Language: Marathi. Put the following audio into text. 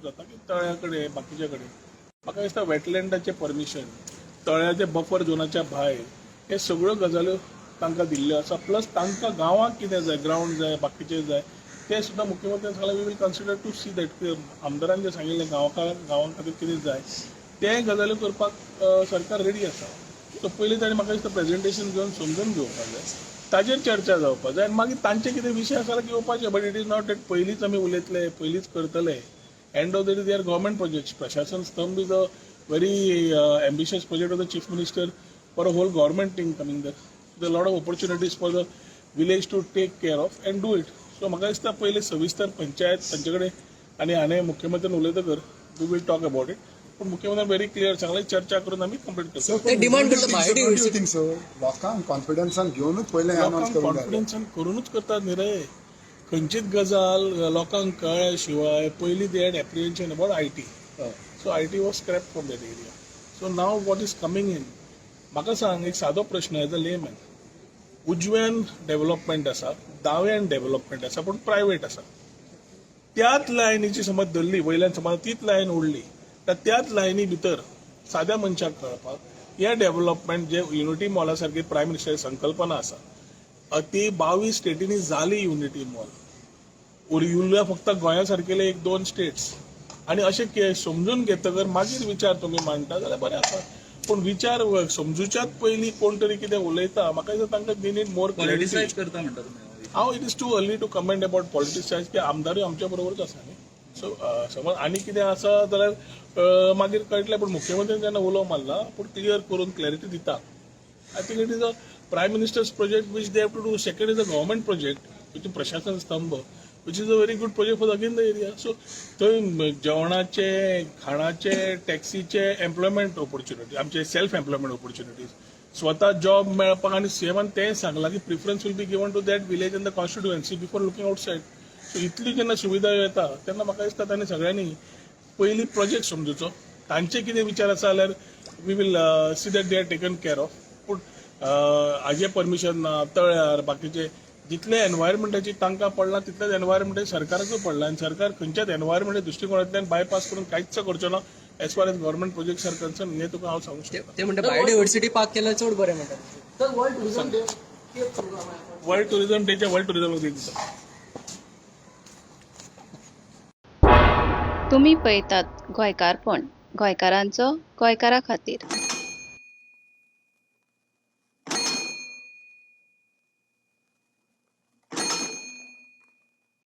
डेव्हलप जाता की तळ्या कडेन बाकीच्या कडेन म्हाका दिसता वेटलँडाचें परमिशन तळ्याचे बफर झोनाच्या भायर हे सगळ्यो गजाल्यो तांकां दिल्ल्यो आसा प्लस तांकां गांवांक कितें जाय ग्रावंड जाय बाकीचें जाय ते सुद्दां मुख्यमंत्र्यान सांगलें we will consider to see that आमदारान जें सांगिल्लें गांवां खातीर कितें जाय ते गजाल्यो करपाक सरकार रेडी आसा सो पयलीं ताणें म्हाका दिसता प्रेजेंटेशन घेवन समजून घेवपाक जाय ताजेर चर्चा जावपाक जाय आनी मागीर तांचे कितें विशय आसा जाल्यार येवपाचे but it is not that पयलींच आमी उलयतले पयलींच करतले end of the day they are government projects प्रशासन स्तंभ is a very ambitious project of the chief minister for a whole government thing coming there. There are a lot of opportunities for the village to take care of and do it. So म्हाका दिसता पहिले सविस्तर पंचायत तांचे कडेन आनी हांवें मुख्यमंत्र्यान उलयतकर we will talk about it पूण मुख्यमंत्र्यान व्हेरी क्लियर सांगलें चर्चा करून आमी कंप्लीट करता डिमांड लोकांक कॉन्फिडन्सान घेवनूच पहिले अनाउन्स करून कॉन्फिडन्सान करूनच करतात न्ही रे खंयचीच गजाल लोकांक कळ्ळ्या शिवाय पयलीं they had apprehension about IT. So IT was scrapped from that area. So now what is coming in? म्हाका सांग एक सादो प्रश्न एज अ लेमॅन उजव्यान डेव्हलपमेंट आसा दाव्यान डेव्हलपमेंट आसा पूण प्रायवेट आसा त्याच लायनीची समज धरली वयल्यान समज तीच लायन ओडली तर त्याच लायनी भितर साद्या मनशाक कळपाक हे डेव्हलपमेंट जे युनिटी मॉला सारकी प्रायम मिनिस्टर संकल्पना आसा ती 22 स्टेटींनी जाली युनिटी मॉल उरल्या फक्त गोंया सारकेले 1-2 स्टेट्स आणि असे समजून घेतकर मागीर विचार तुम्ही मांडटा जाल्यार बरें आसा पूण विचार समजुच्याच पयलीं कोण तरी कितें उलयता म्हाका दिसता तांकां दे नीड मोर पॉलिटिसायज करता म्हणटा तुमी हांव it is too early to comment about politicise की आमदारूय आमच्या बरोबरच आसा न्ही सो समज आनी कितें आसा जाल्यार मागीर कळटलें पूण मुख्यमंत्र्यान जेन्ना उलो मारला पूण क्लियर करून क्लॅरिटी दिता I think it is a prime minister's project which they have to do second is a government project which प्रशासन स्तंभ which is a very good project for again the area so थंय जेवणाचे खाणाचे टॅक्सीचे एम्प्लॉयमेंट ऑपॉर्च्युनिटी आमचे सेल्फ एम्प्लॉयमेंट ऑपॉर्च्युनिटीज स्वता जॉब मेळपाक आनी सीएमान तें सांगलां की preference will be given to that village in the constituency before looking outside so इतली जेन्ना सुविधा येता तेन्ना म्हाका दिसता तांणी सगळ्यांनी पयलीं प्रोजेक्ट समजुचो तांचे कितें विचार आसा जाल्यार we will see that they are taken care of पूण हाजें परमिशन ना तळ्यार बाकीचे जितले एनवायरमेंटाची तांकां पडला तितलेच एनवायरमेंटाची सरकाराचो पडला आनी सरकार खंयच्याच एनवायरमेंट दृश्टिकोनांतल्यान बायपास करून कांयच करचो ना as far as government projects are concern हें तुका हांव सांगूंक शकता ते म्हणटा बायोडायव्हर्सिटी पार्क केल्यार चड बरें म्हणटा वर्ल्ड टुरिझम डेच्या वर्ल्ड टुरिझम दिता तुम्ही पळयतात गोंयकारपण गोंयकारांचो गोंयकारा खातीर